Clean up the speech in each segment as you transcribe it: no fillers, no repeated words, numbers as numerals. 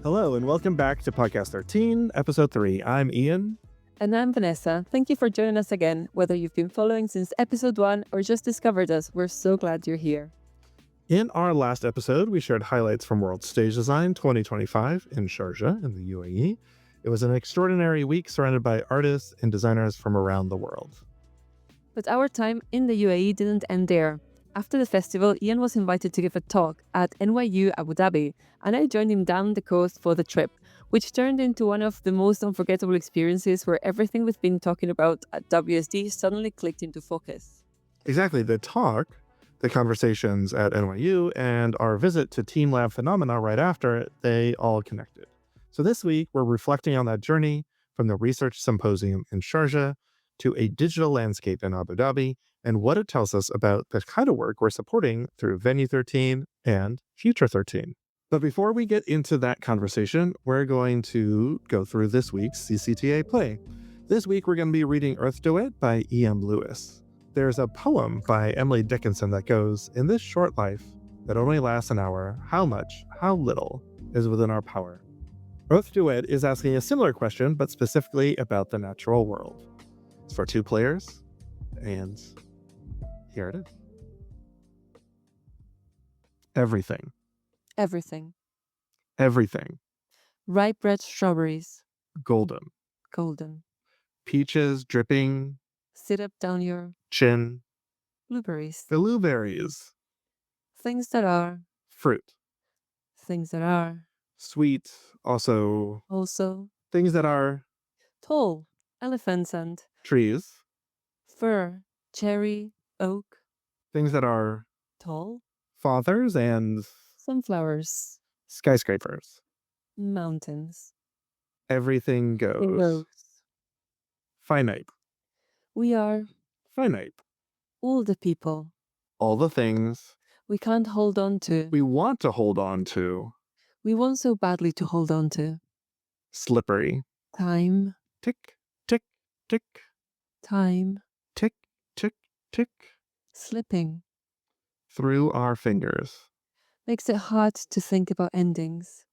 Hello, and welcome back to Podcast 13, Episode 3. I'm Ian. And I'm Vanessa. Thank you for joining us again. Whether you've been following since Episode 1 or just discovered us, we're so glad you're here. In our last episode, we shared highlights from World Stage Design 2025 in Sharjah in the UAE. It was an extraordinary week surrounded by artists and designers from around the world. But our time in the UAE didn't end there. After the festival, Ian was invited to give a talk at NYU Abu Dhabi, and I joined him down the coast for the trip, which turned into one of the most unforgettable experiences where everything we've been talking about at WSD suddenly clicked into focus. Exactly, the talk, the conversations at NYU, and our visit to TeamLab Phenomena right after, they all connected. So this week, we're reflecting on that journey from the research symposium in Sharjah to a digital landscape in Abu Dhabi, and what it tells us about the kind of work we're supporting through Venue 13 and Future 13. But before we get into that conversation, we're going to go through this week's CCTA play. This week, we're going to be reading Earth Duet by E.M. Lewis. There's a poem by Emily Dickinson that goes, "In this short life that only lasts an hour, how much, how little is within our power?" Earth Duet is asking a similar question, but specifically about the natural world. It's for 2 players, and here it is. Everything. Everything. Everything. Ripe red strawberries. Golden. Golden. Peaches dripping. Sit up down your Chin. blueberries. Blueberries. Things that are. Fruit. Things that are. Sweet. Also. Things that are. Tall. Elephants and. Trees. Fir. Cherry. Oak. Things that are. Tall. Fathers and. Sunflowers. Skyscrapers. Mountains. Everything goes. Finite. We are. Finite. All the people. All the things. We can't hold on to. We want to hold on to. We want so badly to hold on to. Slippery. Time. Tick, tick, tick. Time. Tick, tick, tick. Slipping. Through our fingers. Makes it hard to think about endings.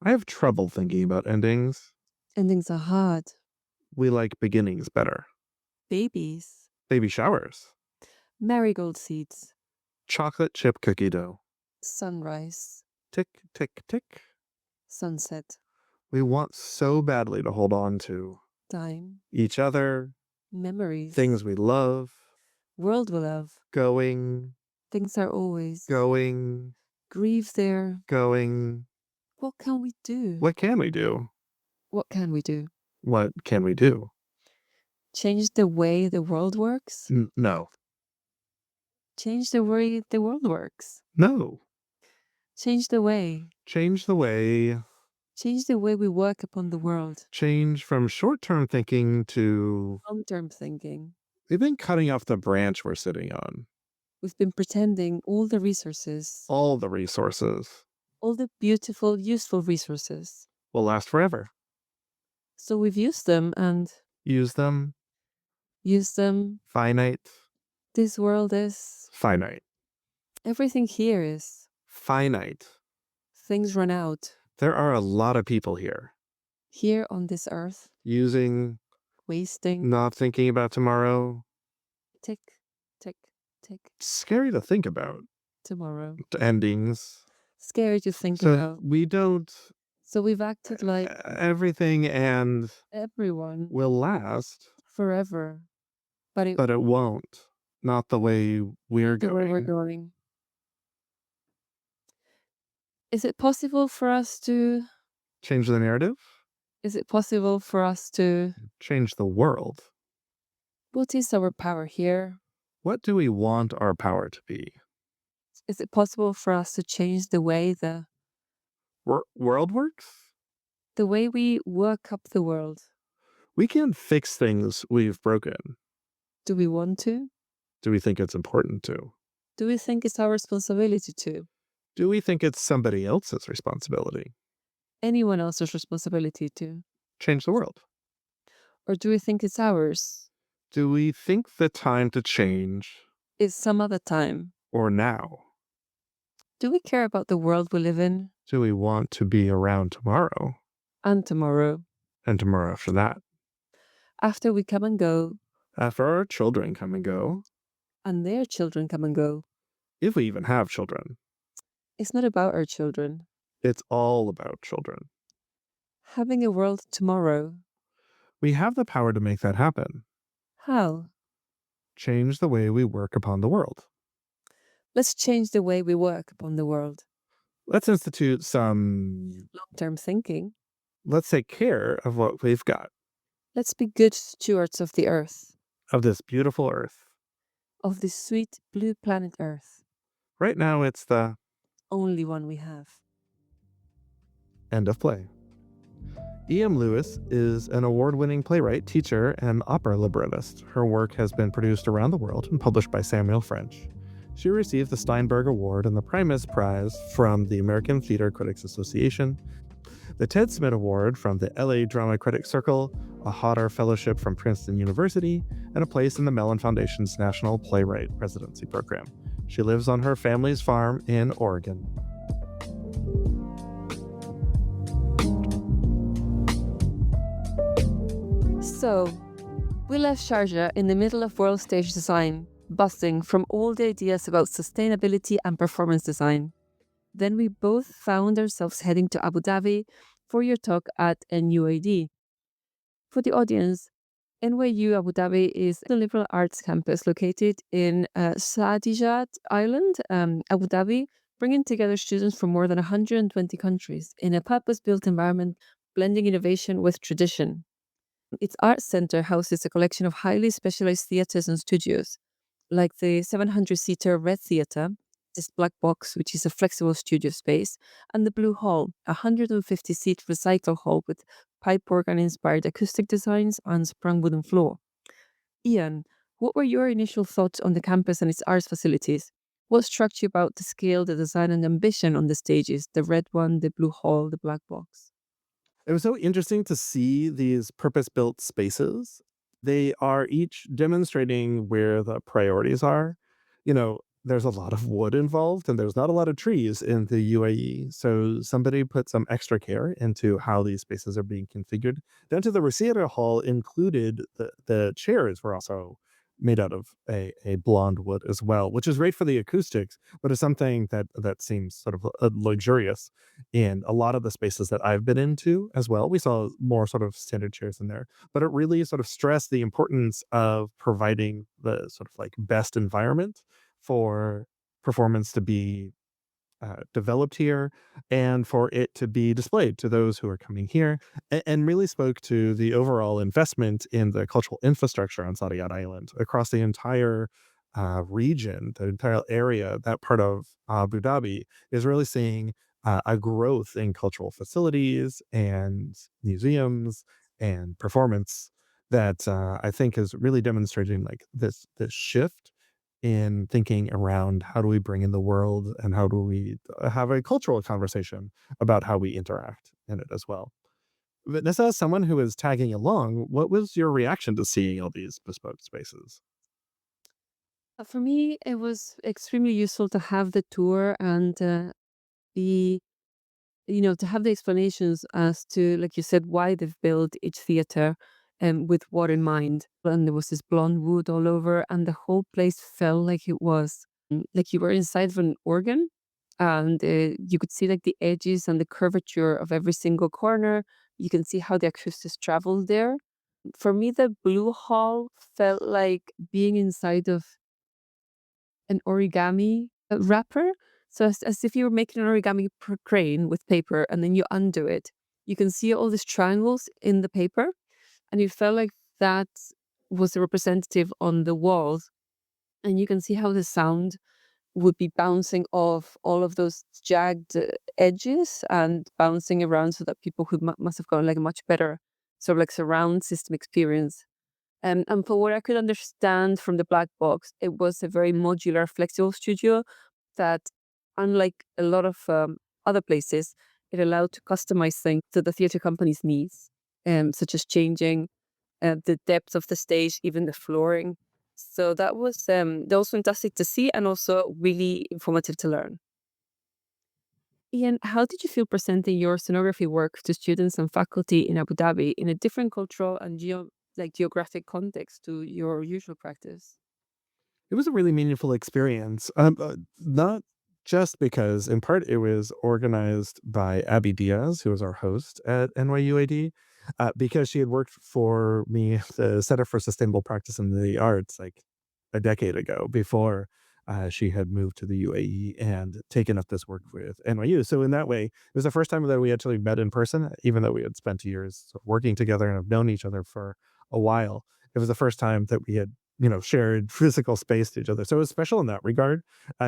I have trouble thinking about endings. Endings are hard. We like beginnings better. Babies. Baby showers. Marigold seeds. Chocolate chip cookie dough. Sunrise. Tick, tick, tick. Sunset. We want so badly to hold on to. Time. Each other. Memories. Things we love. World we love. Going. Things are always. Going. Grieve there. Going. What can we do? What can we do? What can we do? What can we do? Change the way the world works? No. Change the way the world works. No. Change the way. Change the way. Change the way we work upon the world. Change from short-term thinking to... long-term thinking. We've been cutting off the branch we're sitting on. We've been pretending all the resources. All the resources. All the beautiful, useful resources. Will last forever. So we've used them and... Use them. Use them. Finite. This world is... Finite. Everything here is... Finite. Things run out. There are a lot of people here. Here on this earth. Using. Wasting. Not thinking about tomorrow. Tick, tick, tick. Scary to think about. Tomorrow. Endings. Scary to think about. We don't... So we've acted like... everything and... everyone. Will last. Forever. But it won't. Not the way we're going. The way we're going. Is it possible for us to... change the narrative? Is it possible for us to... change the world? What is our power here? What do we want our power to be? Is it possible for us to change the way the... world works? The way we work up the world. We can fix things we've broken. Do we want to? Do we think it's important to? Do we think it's our responsibility to? Do we think it's somebody else's responsibility? Anyone else's responsibility to? Change the world. Or do we think it's ours? Do we think the time to change Is some other time? or now? Do we care about the world we live in? Do we want to be around tomorrow And tomorrow? and tomorrow after that? After we come and go, After our children come and go, and their children come and go? if we even have children, It's not about our children. it's all about children. Having a world tomorrow. We have the power to make that happen. How? Change the way we work upon the world. Let's change the way we work upon the world. Let's institute some, Long-term thinking. let's take care of what we've got, Let's be good stewards of the earth, of this beautiful earth. of this sweet blue planet Earth, Right now, it's the only one we have. end of play. E.M. Lewis is an award-winning playwright, teacher, and opera librettist. Her work has been produced around the world and published by Samuel French. She received the Steinberg Award and the Primus Prize from the American Theater Critics Association, the Ted Smith Award from the LA Drama Critics Circle, a Hodder Fellowship from Princeton University, and a place in the Mellon Foundation's National Playwright Residency Program. She lives on her family's farm in Oregon. So, we left Sharjah in the middle of world stage design, buzzing from all the ideas about sustainability and performance design. Then we both found ourselves heading to Abu Dhabi for your talk at NYUAD. For the audience, NYU Abu Dhabi is the liberal arts campus located in Sharjah Island, Abu Dhabi, bringing together students from more than 120 countries in a purpose-built environment, blending innovation with tradition. Its art center houses a collection of highly specialized theaters and studios, like the 700-seater Red Theater, this black box, which is a flexible studio space, and the Blue Hall, a 150-seat recycle hall with pipe organ-inspired acoustic designs and sprung wooden floor. Ian, what were your initial thoughts on the campus and its arts facilities? What struck you about the scale, the design, and ambition on the stages, the red one, the blue hall, the black box? It was so interesting to see these purpose-built spaces. They are each demonstrating where the priorities are. There's a lot of wood involved and there's not a lot of trees in the UAE. So somebody put some extra care into how these spaces are being configured. Down to the recital hall included the chairs were also made out of a blonde wood as well, which is great for the acoustics, but it's something that seems sort of luxurious in a lot of the spaces that I've been into as well. We saw more sort of standard chairs in there, but it really sort of stressed the importance of providing the sort of like best environment for performance to be developed here and for it to be displayed to those who are coming here, and really spoke to the overall investment in the cultural infrastructure on Sharjah Island across the entire region, the entire area. That part of Abu Dhabi is really seeing a growth in cultural facilities and museums and performance that I think is really demonstrating like this shift in thinking around how do we bring in the world and how do we have a cultural conversation about how we interact in it as well. Vanessa, as someone who is tagging along, what was your reaction to seeing all these bespoke spaces? For me, it was extremely useful to have the tour and be, to have the explanations as to, like you said, why they've built each theater and with what in mind. And there was this blonde wood all over, and the whole place felt like it was like you were inside of an organ, and you could see like the edges and the curvature of every single corner. You can see how the acoustics traveled there. For me, the blue hall felt like being inside of an origami wrapper. So as if you were making an origami crane with paper and then you undo it, you can see all these triangles in the paper, and you felt like that was a representative on the walls, and you can see how the sound would be bouncing off all of those jagged edges and bouncing around so that people who must have gotten like a much better sort of like surround system experience. And for what I could understand from the black box, it was a very modular, flexible studio that, unlike a lot of other places, it allowed to customize things to the theater company's needs, such as changing the depth of the stage, even the flooring. So that was fantastic to see and also really informative to learn. Ian, how did you feel presenting your sonography work to students and faculty in Abu Dhabi in a different cultural and geographic context to your usual practice? It was a really meaningful experience. Not just because, in part, it was organized by Abby Diaz, who was our host at NYUAD, because she had worked for me at the Center for Sustainable Practice in the Arts like a decade ago before she had moved to the UAE and taken up this work with NYU. So, in that way, it was the first time that we actually met in person, even though we had spent years working together and have known each other for a while. It was the first time that we had shared physical space to each other. So it was special in that regard,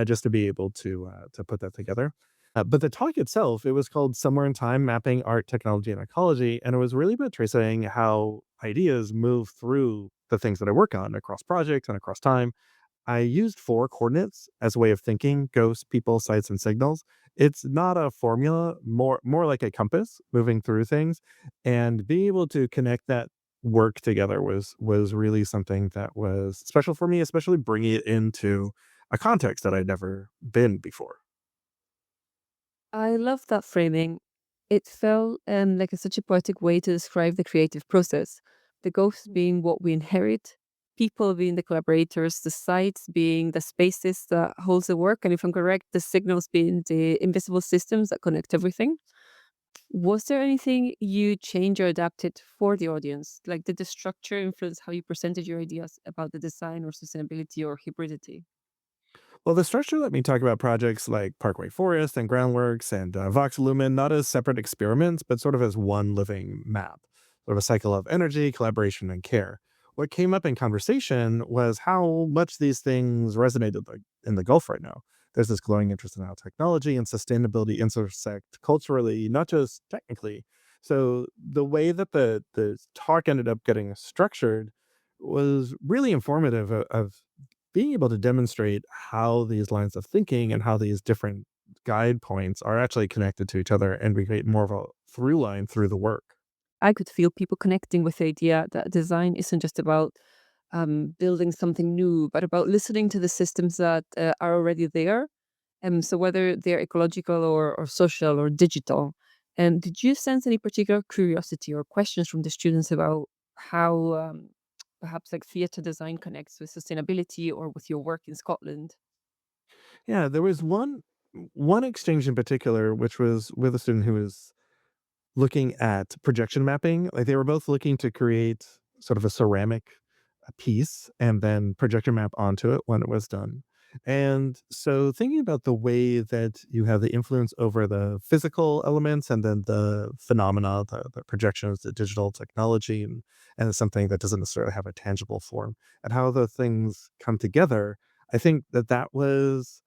just to be able to put that together. But the talk itself, it was called Somewhere in Time: Mapping Art, Technology, and Ecology, and it was really about tracing how ideas move through the things that I work on across projects and across time. I used 4 coordinates as a way of thinking: ghosts, people, sites, and signals. It's not a formula, more like a compass moving through things, and being able to connect that work together was really something that was special for me, especially bringing it into a context that I'd never been before. I love that framing. It felt like such a poetic way to describe the creative process. The ghosts being what we inherit, people being the collaborators, the sites being the spaces that holds the work, and if I'm correct, the signals being the invisible systems that connect everything. Was there anything you changed or adapted for the audience? Like, did the structure influence how you presented your ideas about the design or sustainability or hybridity? Well, the structure let me talk about projects like Parkway Forest and Groundworks and Vox Lumen, not as separate experiments, but sort of as one living map, sort of a cycle of energy, collaboration, and care. What came up in conversation was how much these things resonated in the Gulf right now. There's this glowing interest in how technology and sustainability intersect culturally, not just technically. So the way that the talk ended up getting structured was really informative of being able to demonstrate how these lines of thinking and how these different guide points are actually connected to each other, and we create more of a through line through the work. I could feel people connecting with the idea that design isn't just about building something new, but about listening to the systems that are already there. So whether they're ecological or social or digital. And did you sense any particular curiosity or questions from the students about how perhaps like theatre design connects with sustainability or with your work in Scotland? Yeah, there was one exchange in particular, which was with a student who was looking at projection mapping. Like, they were both looking to create sort of a ceramic piece and then projector map onto it when it was done. And so thinking about the way that you have the influence over the physical elements and then the phenomena, the projections, the digital technology, and it's something that doesn't necessarily have a tangible form, and how the things come together. I think that was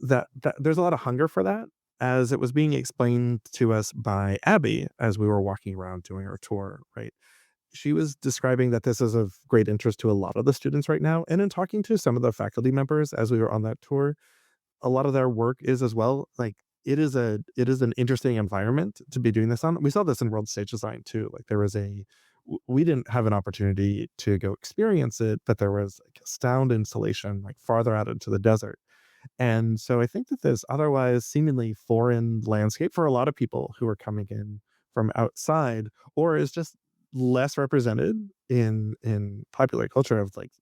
that there's a lot of hunger for that, as it was being explained to us by Abby as we were walking around doing our tour, right? She was describing that this is of great interest to a lot of the students right now, and in talking to some of the faculty members as we were on that tour, a lot of their work is as well. Like, it is an interesting environment to be doing this on. We saw this in world stage design too. Like, there was we didn't have an opportunity to go experience it, but there was like a sound installation like farther out into the desert, and so I think that this otherwise seemingly foreign landscape for a lot of people who are coming in from outside, or is just less represented in popular culture, of like,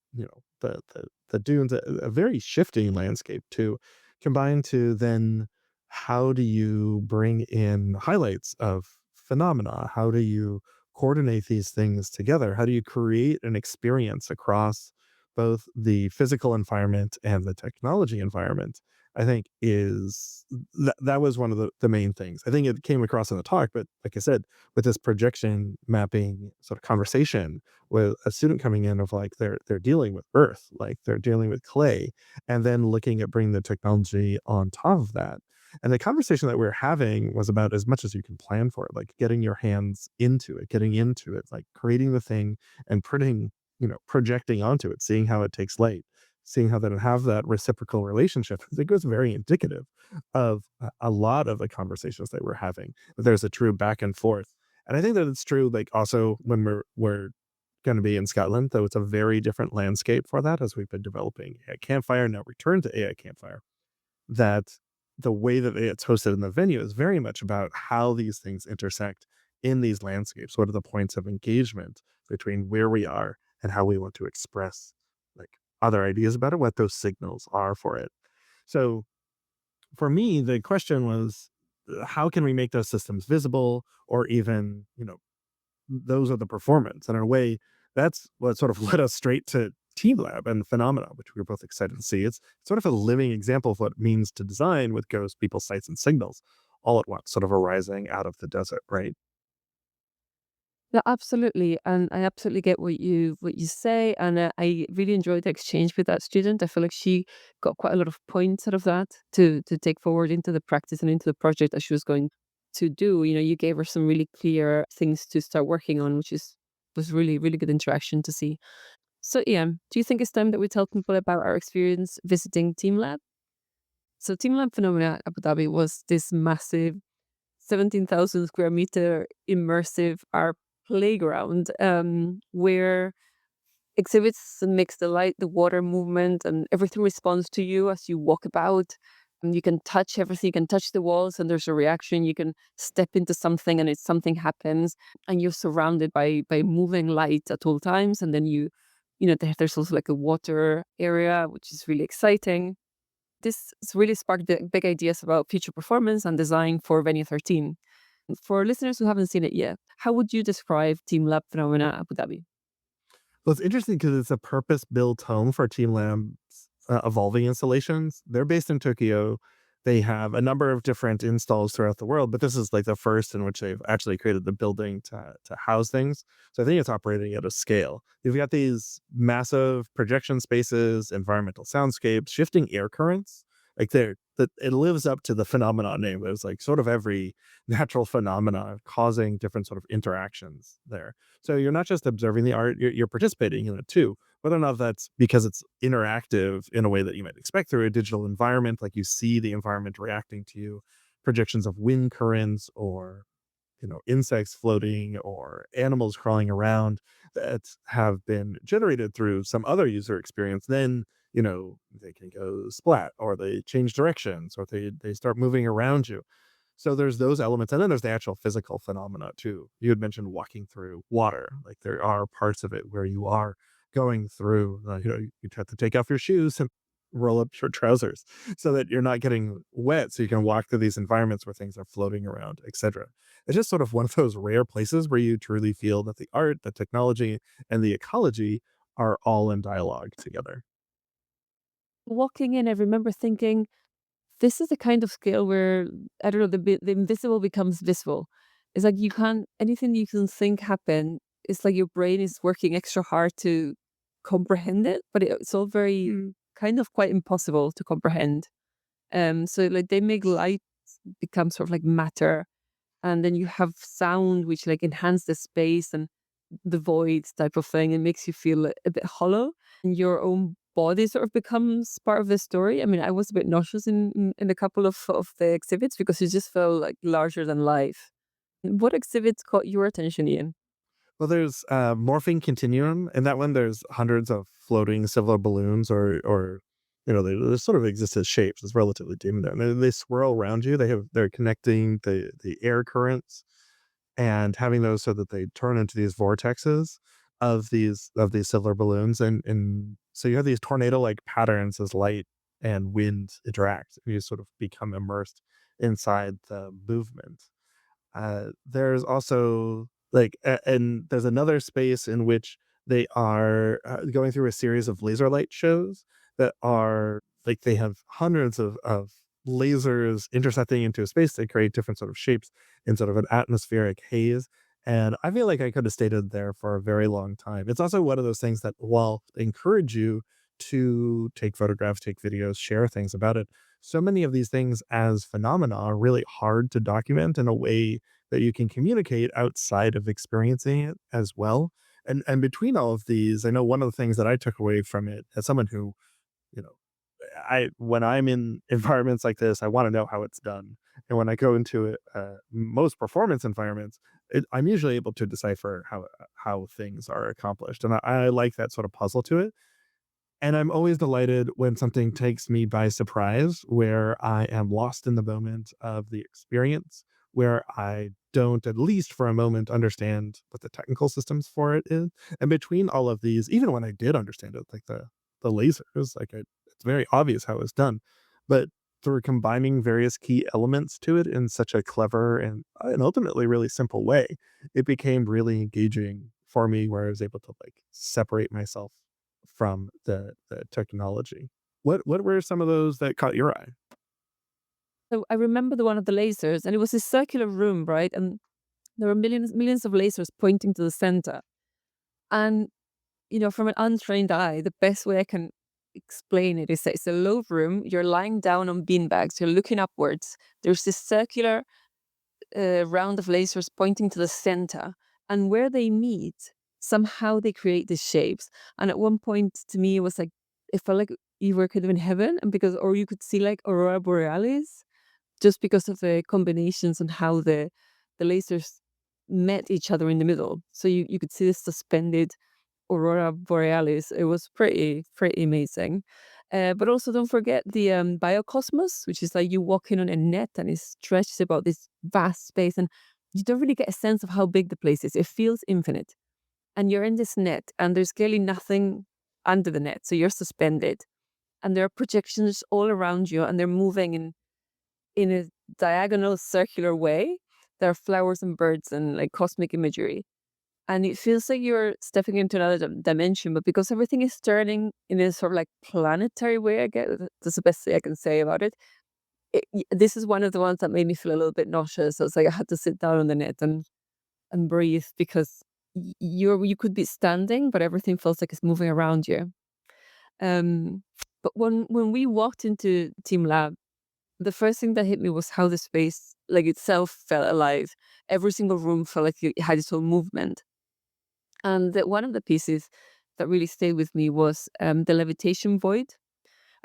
the dunes, a very shifting landscape too, combined to then how do you bring in highlights of phenomena? How do you coordinate these things together? How do you create an experience across both the physical environment and the technology environment? I think that was one of the main things. I think it came across in the talk, but like I said, with this projection mapping sort of conversation with a student coming in of like they're dealing with earth, like they're dealing with clay, and then looking at bringing the technology on top of that. And the conversation that we're having was about as much as you can plan for it, like getting your hands into it, getting into it, like creating the thing and putting, projecting onto it, seeing how it takes light, seeing how that have that reciprocal relationship. I think it was very indicative of a lot of the conversations that we're having. There's a true back and forth. And I think that it's true, like, also when we're going to be in Scotland, though it's a very different landscape for that, as we've been developing AI Campfire, now return to AI Campfire. That the way that it's hosted in the venue is very much about how these things intersect in these landscapes. What are the points of engagement between where we are and how we want to express like other ideas about it, what those signals are for it. So for me, the question was, how can we make those systems visible, or even, those are the performance. And in a way, that's what sort of led us straight to TeamLab and Phenomena, which we were both excited to see. It's sort of a living example of what it means to design with ghosts, people, sites, and signals all at once, sort of arising out of the desert, right? Yeah, absolutely, and I absolutely get what you say, and I really enjoyed the exchange with that student. I feel like she got quite a lot of points out of that to take forward into the practice and into the project that she was going to do. You gave her some really clear things to start working on, which was really really good interaction to see. So, Ian, do you think it's time that we tell people about our experience visiting TeamLab? So, TeamLab Phenomena Abu Dhabi was this massive 17,000 square meter immersive art playground where exhibits mix the light, the water movement, and everything responds to you as you walk about. And you can touch everything, you can touch the walls, and there's a reaction. You can step into something, and something happens, and you're surrounded by moving light at all times. And then there's also like a water area, which is really exciting. This has really sparked the big ideas about future performance and design for Venue 13. For listeners who haven't seen it yet, how would you describe Team Lab Phenomena Abu Dhabi? Well, it's interesting because it's a purpose-built home for TeamLab's evolving installations. They're based in Tokyo. They have a number of different installs throughout the world, but this is like the first in which they've actually created the building to house things. So I think it's operating at a scale. You've got these massive projection spaces, environmental soundscapes, shifting air currents. Like that it lives up to the phenomenon name. There's like sort of every natural phenomena causing different sort of interactions there. So you're not just observing the art, you're participating in it too. Whether or not that's because it's interactive in a way that you might expect through a digital environment, like you see the environment reacting to you, projections of wind currents or insects floating or animals crawling around that have been generated through some other user experience, then they can go splat or they change directions or they start moving around you. So there's those elements, and then there's the actual physical phenomena too. You had mentioned walking through water. Like there are parts of it where you are going through, you have to take off your shoes and roll up your trousers so that you're not getting wet, so you can walk through these environments where things are floating around, etc. It's just sort of one of those rare places where you truly feel that the art, the technology, and the ecology are all in dialogue together. Walking in, I remember thinking, this is the kind of scale where, I don't know, the invisible becomes visible. It's like you can't, anything you can think happen, it's like your brain is working extra hard to comprehend it, but it's all very kind of quite impossible to comprehend. So like they make light become sort of like matter, and then you have sound which like enhance the space and the void type of thing. It makes you feel a bit hollow, and your own body sort of becomes part of the story. I mean, I was a bit nauseous in a couple of the exhibits because it just felt like larger than life. What exhibits caught your attention, Ian? Well, there's Morphing Continuum. In that one, there's hundreds of floating silver balloons, or they sort of exist as shapes. It's relatively dim there. And they swirl around you. They're connecting the air currents and having those so that they turn into these vortexes of these silver balloons, and so you have these tornado like patterns as light and wind interact. You sort of become immersed inside the movement. There's also and there's another space in which they are going through a series of laser light shows that are like they have hundreds of lasers intersecting into space to create different sort of shapes in sort of an atmospheric haze. And I feel like I could have stayed in there for a very long time. It's also one of those things that, while they encourage you to take photographs, take videos, share things about it, so many of these things as phenomena are really hard to document in a way that you can communicate outside of experiencing it as well. And between all of these, I know one of the things that I took away from it as someone who, you know, I when I'm in environments like this, I want to know how it's done. And when I go into it, most performance environments, I'm usually able to decipher how things are accomplished, and I like that sort of puzzle to it. And I'm always delighted when something takes me by surprise, where I am lost in the moment of the experience, where I don't, at least for a moment, understand what the technical systems for it is. And between all of these, even when I did understand it, like the lasers, it's very obvious how it's done. But through combining various key elements to it in such a clever and ultimately really simple way, it became really engaging for me, where I was able to like separate myself from the technology. What were some of those that caught your eye? So I remember the one of the lasers, and it was a circular room, right? And there were millions of lasers pointing to the center. And from an untrained eye, the best way I can explain it is that it's a low room. You're lying down on beanbags. You're looking upwards. There's this circular round of lasers pointing to the center, and where they meet, somehow they create these shapes. And at one point, to me, it was like it felt like you were kind of in heaven, and or you could see like aurora borealis, just because of the combinations and how the lasers met each other in the middle. So you could see this suspended aurora borealis. It was pretty amazing. But also don't forget the biocosmos, which is like you walk in on a net and it stretches about this vast space, and you don't really get a sense of how big the place is. It feels infinite, and you're in this net, and there's clearly nothing under the net, so you're suspended, and there are projections all around you, and they're moving in a diagonal circular way. There are flowers and birds and like cosmic imagery, and it feels like you're stepping into another dimension, but because everything is turning in a sort of like planetary way, I guess that's the best thing I can say about it. This is one of the ones that made me feel a little bit nauseous. So it's like I had to sit down on the net and breathe, because you could be standing, but everything feels like it's moving around you. Um, but when we walked into Team Lab, the first thing that hit me was how the space, like itself, felt alive. Every single room felt like it had its own movement. And one of the pieces that really stayed with me was the levitation void.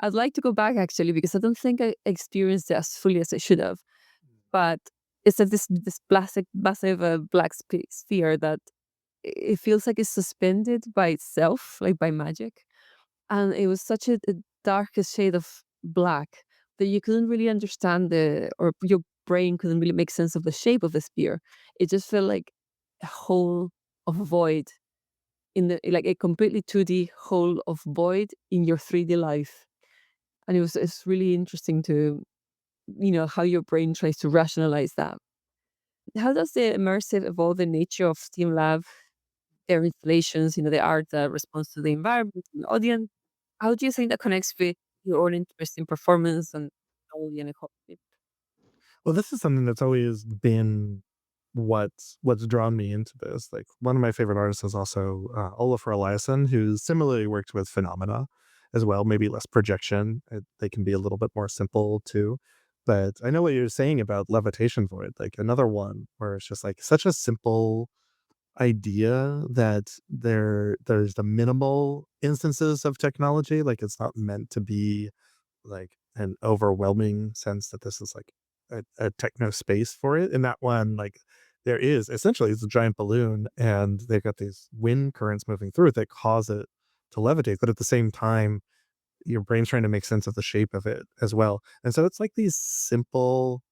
I'd like to go back actually, because I don't think I experienced it as fully as I should have. But it's like this massive black sphere that it feels like it's suspended by itself, like by magic. And it was such a darkest shade of black that you couldn't really understand or your brain couldn't really make sense of the shape of the sphere. It just felt like a hole of void in the like a completely 2D hole of void in your 3D life. And it's really interesting to how your brain tries to rationalize that. How does the immersive evolve in nature of Steam Lab, their installations, the art that responds to the environment and the audience? How do you think that connects with your own interest in performance and technology and ecology? Well, this is something that's always been what's drawn me into this. Like, one of my favorite artists is also, Olafur Eliasson, who's similarly worked with phenomena as well, maybe less projection. They can be a little bit more simple too. But I know what you're saying about levitation void, like another one where it's just like such a simple idea that there's the minimal instances of technology. Like, it's not meant to be like an overwhelming sense that this is like a techno space for it. In that one, like, there is essentially it's a giant balloon, and they've got these wind currents moving through it that cause it to levitate. But at the same time, your brain's trying to make sense of the shape of it as well. And so it's like these simple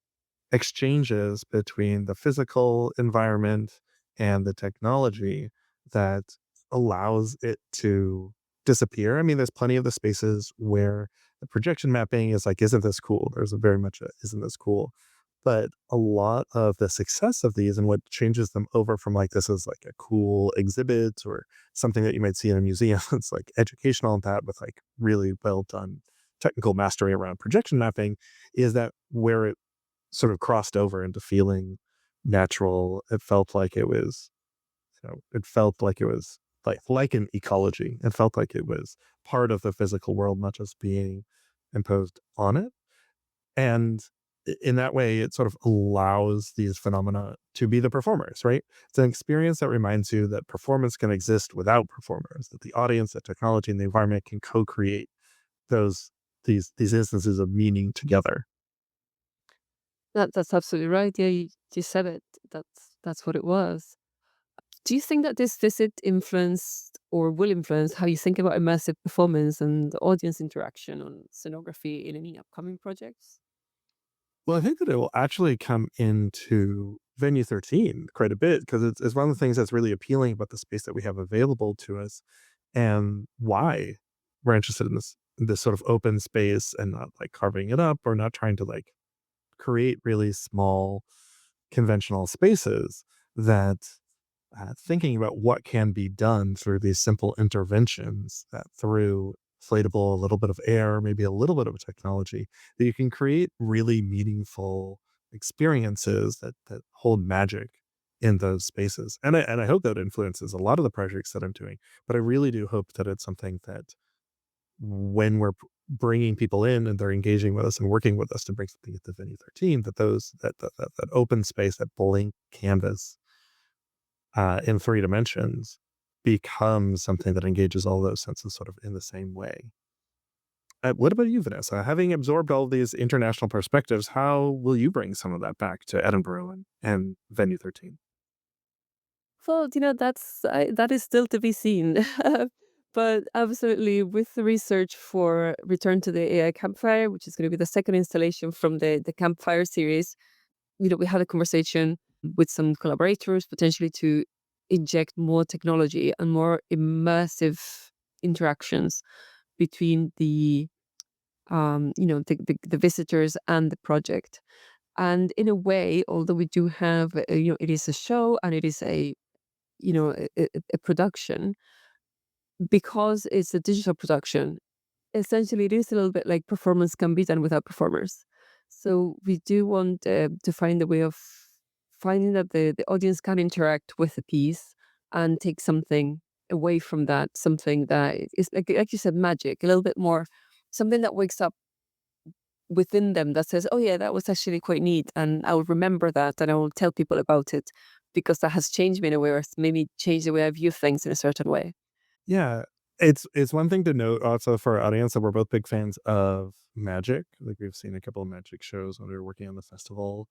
exchanges between the physical environment and the technology that allows it to disappear. I mean, there's plenty of the spaces where the projection mapping is like, isn't this cool? There's a very much a, isn't this cool? But a lot of the success of these and what changes them over from like this is like a cool exhibit or something that you might see in a museum. It's like educational and that with like really well done technical mastery around projection mapping is that where it sort of crossed over into feeling natural. It felt like it was, it felt like it was like an ecology. It felt like it was part of the physical world, not just being imposed on it. And in that way, it sort of allows these phenomena to be the performers, right? It's an experience that reminds you that performance can exist without performers, that the audience, the technology, and the environment can co-create those these instances of meaning together. That's absolutely right. Yeah, you said it. That's what it was. Do you think that this visit influenced or will influence how you think about immersive performance and audience interaction on sonography in any upcoming projects? Well, I think that it will actually come into Venue 13 quite a bit because it's one of the things that's really appealing about the space that we have available to us and why we're interested in this sort of open space and not like carving it up or not trying to like create really small conventional spaces that thinking about what can be done through these simple interventions that through inflatable, a little bit of air, maybe a little bit of technology, that you can create really meaningful experiences that hold magic in those spaces. And I hope that influences a lot of the projects that I'm doing. But I really do hope that it's something that when we're bringing people in and they're engaging with us and working with us to bring something into Venue 13, that that open space, that blank canvas in three dimensions becomes something that engages all those senses sort of in the same way. What about you, Vanessa? Having absorbed all these international perspectives, how will you bring some of that back to Edinburgh and Venue 13? Well, that is still to be seen. But absolutely, with the research for Return to the AI Campfire, which is going to be the second installation from the Campfire series, we had a conversation with some collaborators potentially to inject more technology and more immersive interactions between the visitors and the project. And in a way, although we do have, it is a show and it is a production, because it's a digital production, essentially it is a little bit like performance can be done without performers. So we do want to find a way of finding that the audience can interact with the piece and take something away from that, something that is like you said, magic, a little bit more, something that wakes up within them that says, "Oh yeah, that was actually quite neat," and I will remember that, and I will tell people about it because that has changed me in a way, or it's maybe changed the way I view things in a certain way. Yeah, it's one thing to note also for our audience that we're both big fans of magic. Like we've seen a couple of magic shows when we were working on the festival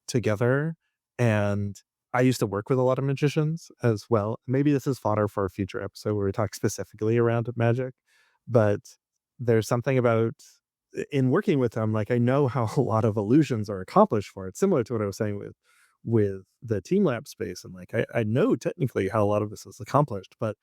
together. And I used to work with a lot of magicians as well. Maybe this is fodder for a future episode where we talk specifically around magic, but there's something about in working with them, like I know how a lot of illusions are accomplished for it, similar to what I was saying with the team lab space. And like I know technically how a lot of this is accomplished, but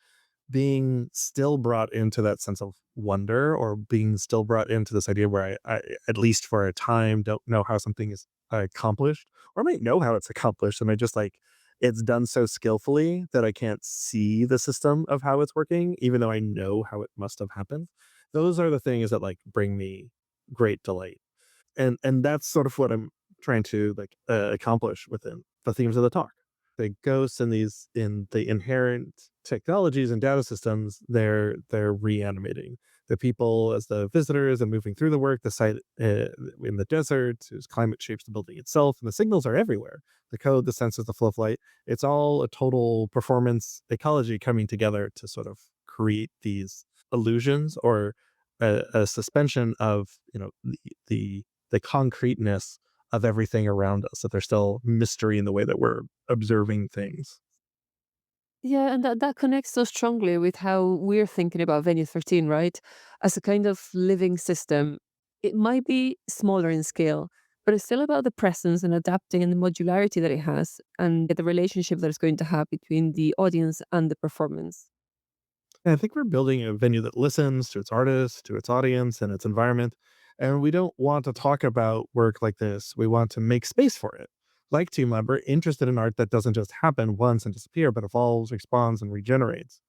being still brought into that sense of wonder or being still brought into this idea where I at least for a time, don't know how something is accomplished or might know how it's accomplished. And I just like, it's done so skillfully that I can't see the system of how it's working, even though I know how it must have happened. Those are the things that like bring me great delight. And that's sort of what I'm trying to like accomplish within the themes of the talk. The ghosts and these in the inherent technologies and data systems, they're reanimating the people as the visitors and moving through the work. The site in the desert, whose climate shapes the building itself, and the signals are everywhere. The code, the sensors, the flow of light. It's all a total performance ecology coming together to sort of create these illusions or a suspension of the the concreteness of everything around us, that there's still mystery in the way that we're observing things. Yeah, and that connects so strongly with how we're thinking about Venue 13, right? As a kind of living system. It might be smaller in scale, but it's still about the presence and adapting and the modularity that it has and the relationship that it's going to have between the audience and the performance. And I think we're building a venue that listens to its artists, to its audience, and its environment. And we don't want to talk about work like this. We want to make space for it. Like Team Lab, we're interested in art that doesn't just happen once and disappear, but evolves, responds, and regenerates.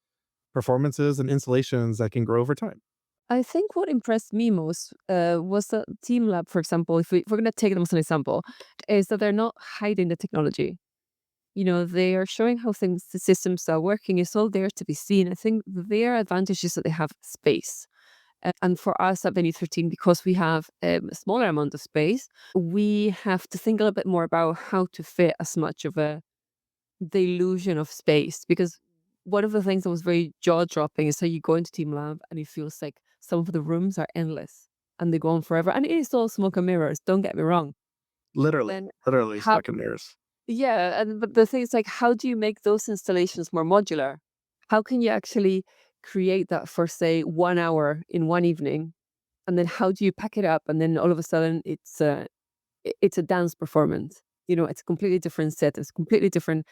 Performances and installations that can grow over time. I think what impressed me most was that TeamLab, for example, if we're going to take them as an example, is that they're not hiding the technology. They are showing how things, the systems are working. It's all there to be seen. I think their advantage is that they have space. And for us at Venue 13, because we have a smaller amount of space, we have to think a little bit more about how to fit as much of the illusion of space. Because one of the things that was very jaw dropping is how you go into Team Lab and it feels like some of the rooms are endless and they go on forever. And it is all smoke and mirrors, don't get me wrong. Literally, Then literally how stuck in mirrors. yeah, and but the thing is like how do you make those installations more modular? How can you actually create that for, say, 1 hour in one evening? And then how do you pack it up? And then all of a sudden it's a dance performance. It's a completely different set. It's a completely different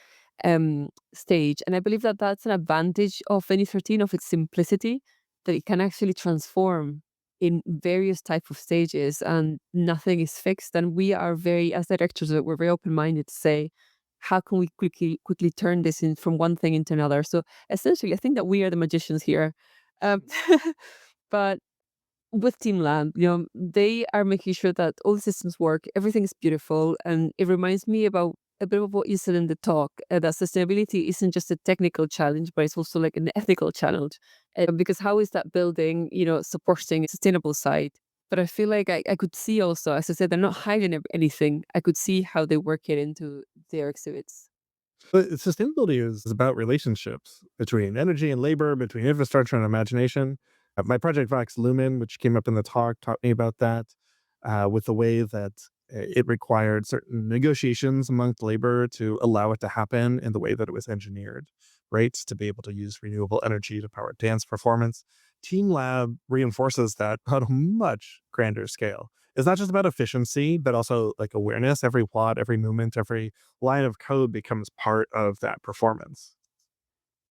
stage. And I believe that that's an advantage of Any 13, of its simplicity, that it can actually transform in various type of stages and nothing is fixed. And we are very, as directors, we're very open-minded to say, how can we quickly turn this in from one thing into another? So essentially, I think that we are the magicians here. Um, but with TeamLab, they are making sure that all the systems work, everything is beautiful, and it reminds me about a bit of what you said in the talk, that sustainability isn't just a technical challenge, but it's also like an ethical challenge. Because how is that building, supporting a sustainable side? But I feel like I could see also, as I said, they're not hiding anything. I could see how they work it into their exhibits. But sustainability is about relationships between energy and labor, between infrastructure and imagination. My project Vox Lumen, which came up in the talk, taught me about that, with the way that it required certain negotiations amongst labor to allow it to happen in the way that it was engineered, right? To be able to use renewable energy to power dance performance. Team Lab reinforces that on a much grander scale. It's not just about efficiency, but also like awareness. Every watt, every movement, every line of code becomes part of that performance.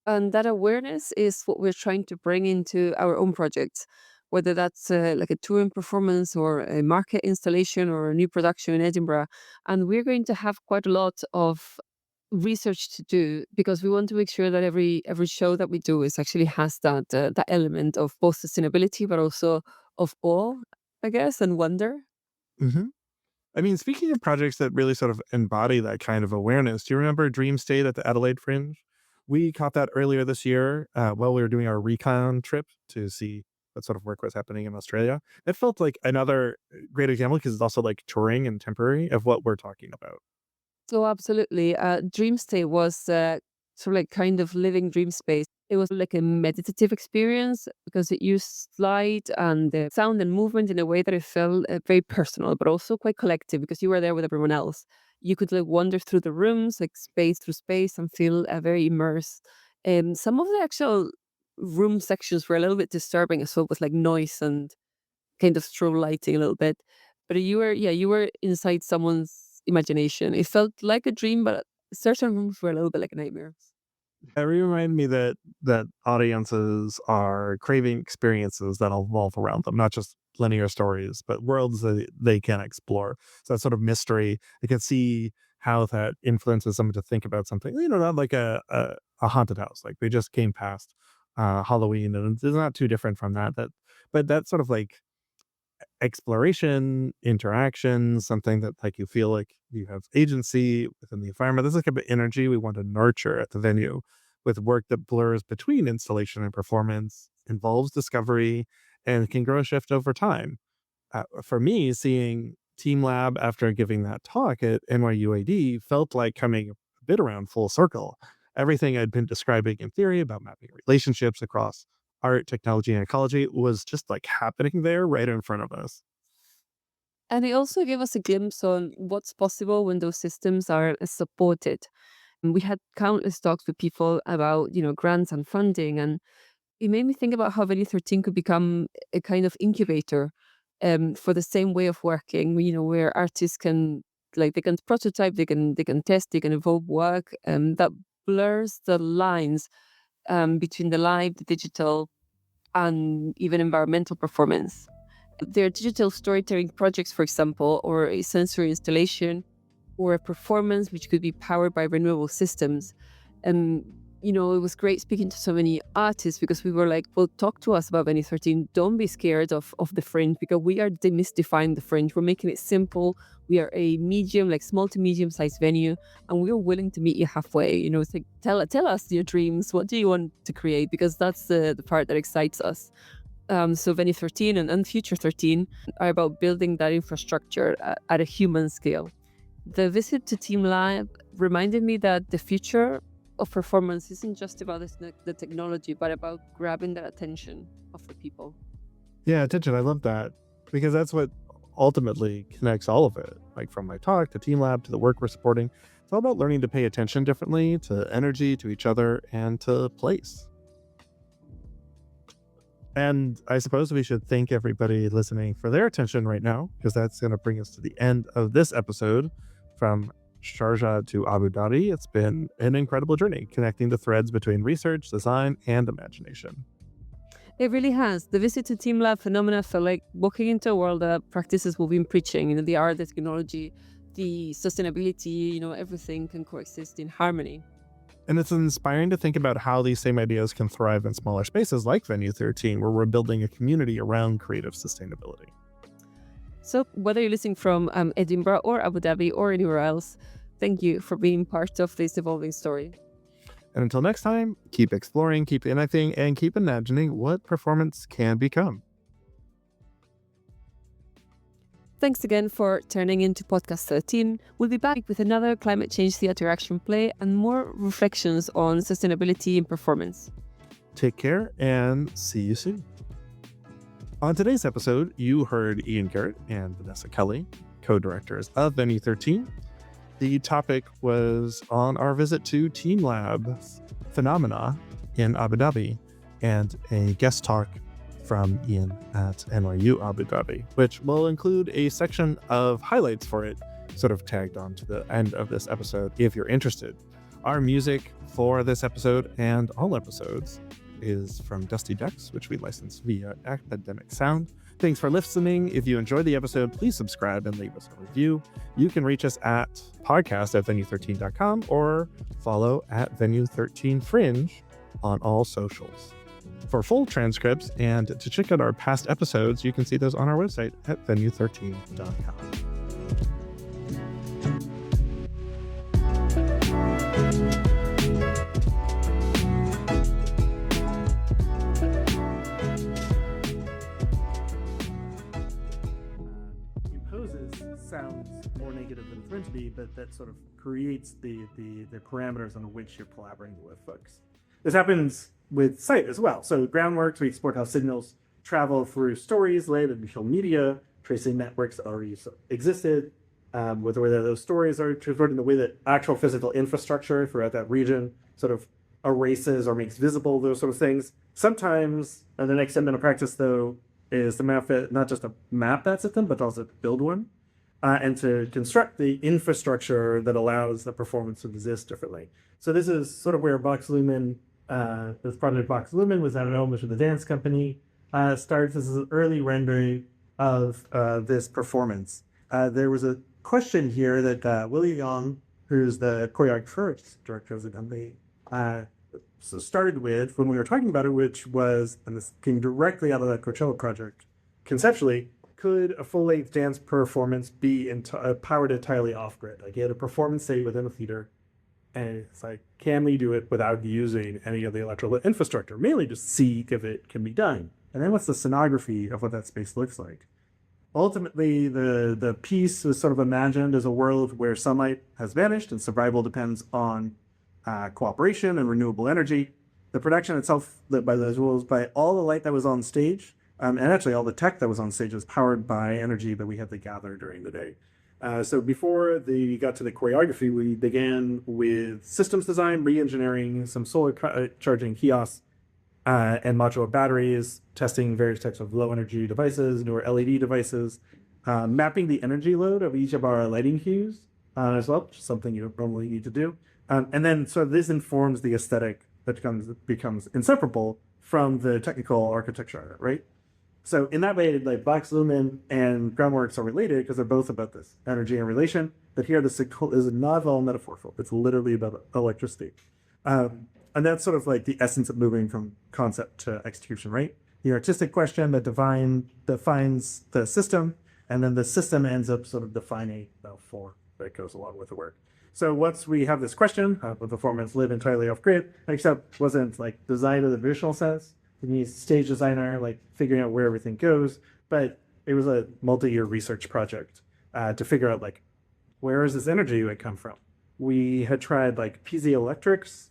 And that awareness is what we're trying to bring into our own projects, whether that's like a touring performance or a market installation or a new production in Edinburgh. And we're going to have quite a lot of research to do because we want to make sure that every show that we do is actually has that element of both sustainability but also of awe, I guess, and wonder. hmm I mean, speaking of projects that really sort of embody that kind of awareness, do you remember Dream State at the Adelaide Fringe? We caught that earlier this year while we were doing our recon trip to see what sort of work was happening in Australia. It felt like another great example because it's also like touring and temporary of what we're talking about. So absolutely. Dreamstay was sort of like kind of living dream space. It was like a meditative experience because it used light and sound and movement in a way that it felt very personal, but also quite collective because you were there with everyone else. You could like wander through the rooms, like space through space, and feel very immersed. Some of the actual room sections were a little bit disturbing as well, with like noise and kind of strobe lighting a little bit. But you were inside someone's imagination. It felt like a dream, but certain rooms were a little bit like a nightmare. It remind me that audiences are craving experiences that evolve around them, not just linear stories, but worlds that they can explore. So that sort of mystery, I can see how that influences someone to think about something, not like a haunted house. Like they just came past Halloween and it's not too different from but that sort of like exploration, interaction, something that like you feel like you have agency within the environment. There's like a bit energy we want to nurture at the venue with work that blurs between installation and performance, involves discovery, and can grow a shift over time. For me, seeing Team Lab after giving that talk at NYUAD felt like coming a bit around full circle. Everything I'd been describing in theory about mapping relationships across art, technology, and ecology was just like happening there right in front of us. And it also gave us a glimpse on what's possible when those systems are supported. And we had countless talks with people about, grants and funding, and it made me think about how Venue 13 could become a kind of incubator for the same way of working, where artists can they can prototype, they can test, they can evolve work, that blurs the lines between the live, the digital, and even environmental performance. Their digital storytelling projects, for example, or a sensory installation, or a performance which could be powered by renewable systems. And, it was great speaking to so many artists because we were like, well, talk to us about Benny 13. Don't be scared of the Fringe because we are demystifying the Fringe. We're making it simple. We are a medium, like small to medium sized venue, and we are willing to meet you halfway. It's like, tell us your dreams. What do you want to create? Because that's the part that excites us. So Venue 13 and Future 13 are about building that infrastructure at a human scale. The visit to Team Lab reminded me that the future of performance isn't just about the technology, but about grabbing that attention of the people. Yeah, attention. I love that because that's what ultimately connects all of it. Like from my talk to Team Lab to the work we're supporting. It's all about learning to pay attention differently to energy, to each other, and to place. And I suppose we should thank everybody listening for their attention right now, because that's going to bring us to the end of this episode from Sharjah to Abu Dhabi. It's been an incredible journey connecting the threads between research, design, and imagination. It really has. The visit to TeamLab Phenomena felt like walking into a world that practices we've been preaching, the art, the technology, the sustainability, everything can coexist in harmony. And it's inspiring to think about how these same ideas can thrive in smaller spaces like Venue 13, where we're building a community around creative sustainability. So whether you're listening from Edinburgh or Abu Dhabi or anywhere else, thank you for being part of this evolving story. And until next time, keep exploring, keep connecting, and keep imagining what performance can become. Thanks again for turning into Podcast 13. We'll be back with another climate change theatre action play and more reflections on sustainability and performance. Take care and see you soon. On today's episode, you heard Ian Garrett and Vanessa Kelly, co-directors of Venue 13. The topic was on our visit to TeamLab Phenomena in Abu Dhabi and a guest talk from Ian at NYU Abu Dhabi, which will include a section of highlights for it, sort of tagged on to the end of this episode if you're interested. Our music for this episode and all episodes is from Dusty Ducks, which we license via Academic Sound. Thanks for listening. If you enjoyed the episode, please subscribe and leave us a review. You can reach us at podcast@venue13.com or follow at Venue13 Fringe on all socials. For full transcripts and to check out our past episodes, you can see those on our website at venue13.com. Sounds more negative than Fringe be, but that sort of creates the parameters on which you're collaborating with folks. This happens with sight as well. So Groundworks, we explored how signals travel through stories laid in visual media, tracing networks that already existed, with the way that those stories are transported in the way that actual physical infrastructure throughout that region sort of erases or makes visible those sort of things. Sometimes the next step in a practice, though, is to map it, not just to map that system, but also to build one. And to construct the infrastructure that allows the performance to exist differently. So this is sort of where Vox Lumen, this project Vox Lumen was at an homage to the dance company, starts. This is an early rendering of this performance. There was a question here that Willie Young, who's the choreographer, director of the company, so started with when we were talking about it, which was, and this came directly out of that Coachella project, conceptually, could a full-length dance performance be powered entirely off-grid? Like you had a performance state within a theater, and it's like, can we do it without using any of the electrical infrastructure? Mainly just see if it can be done. And then what's the sonography of what that space looks like? Ultimately, the piece was sort of imagined as a world where sunlight has vanished and survival depends on cooperation and renewable energy. The production itself, lit by those rules, by all the light that was on stage, and actually all the tech that was on stage was powered by energy that we had to gather during the day. So before we got to the choreography, we began with systems design, re-engineering, some solar charging kiosks, and modular batteries, testing various types of low energy devices, newer LED devices, mapping the energy load of each of our lighting cues as well, which is something you don't normally need to do. And then so this informs the aesthetic that becomes inseparable from the technical architecture, right? So in that way, like Vox Lumen and Groundworks are related because they're both about this energy and relation. But here, this is not at all metaphorical. It's literally about electricity. And that's sort of like the essence of moving from concept to execution, right? The artistic question that defines the system, and then the system ends up sort of defining the form that goes along with the work. So once we have this question, how will performance live entirely off-grid, except wasn't like designed in the traditional sense. You need a stage designer, like figuring out where everything goes. But it was a multi-year research project to figure out like, where is this energy would come from? We had tried like piezoelectrics.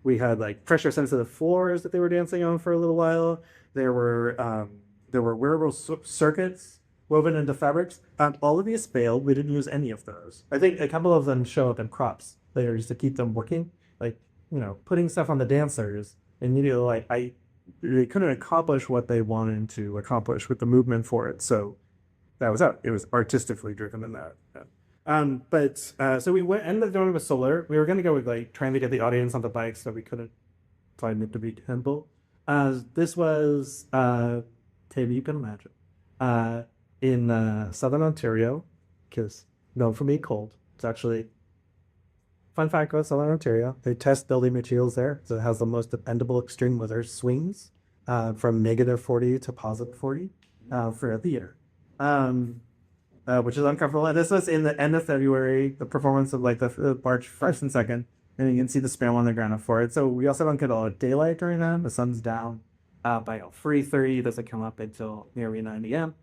We had like pressure sensitive floors that they were dancing on for a little while. There were wearable circuits woven into fabrics. All of these failed. We didn't use any of those. I think a couple of them show up in props. They are just to keep them working, like, putting stuff on the dancers. And like they couldn't accomplish what they wanted to accomplish with the movement for it. So that was out. It was artistically driven in that. So we ended up going with solar. We were going to go with like trying to get the audience on the bike, so we couldn't find it to be temple. This was, maybe you can imagine, in southern Ontario, because known for being cold. It's actually, fun fact about southern Ontario, they test building materials there, so it has the most dependable extreme weather swings from -40 to +40 throughout the year. Which is uncomfortable. And this was in the end of February, the performance of like the March 1st and 2nd, and you can see the spam on the ground for it. So we also don't get a lot of daylight during that. The sun's down by 3:30. It doesn't come up until nearly 9 a.m.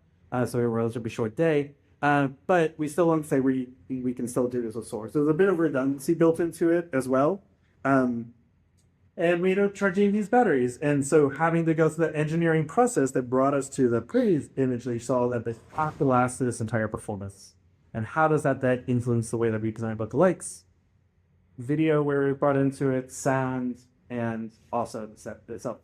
So a relatively short day. But we still want to say we can still do this with solar. So there's a bit of redundancy built into it as well. And we ended up charging these batteries. And so having to go through the engineering process that brought us to the previous image that you saw, that they have to last this entire performance. And how does that influence the way that we design lookalikes? Video where we brought into it, sound, and also the set itself.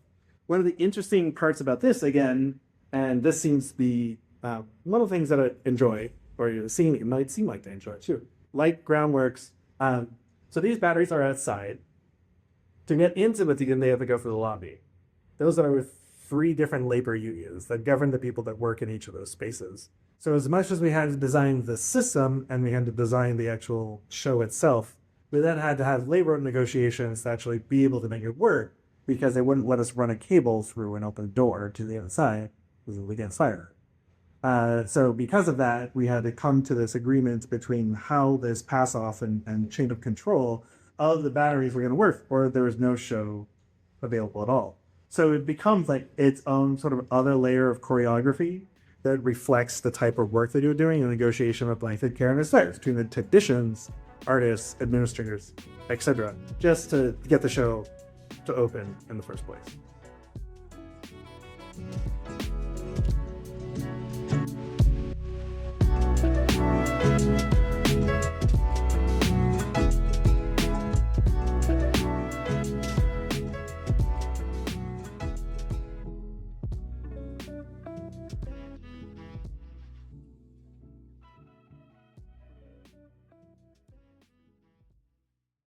One of the interesting parts about this, again, and this seems to be one of the things that I enjoy, or you're seeing, it might seem like they enjoy too. Like Groundworks. So these batteries are outside. To get into it, they have to go through the lobby. Those are with 3 different labor unions that govern the people that work in each of those spaces. So as much as we had to design the system and we had to design the actual show itself, we then had to have labor negotiations to actually be able to make it work, because they wouldn't let us run a cable through an open door to the outside because we get fire. So because of that, we had to come to this agreement between how this pass off and chain of control of the batteries were going to work, or there was no show available at all. So it becomes like its own sort of other layer of choreography that reflects the type of work that you're doing in negotiation of blanket care and respect between the technicians, artists, administrators, etc., just to get the show to open in the first place.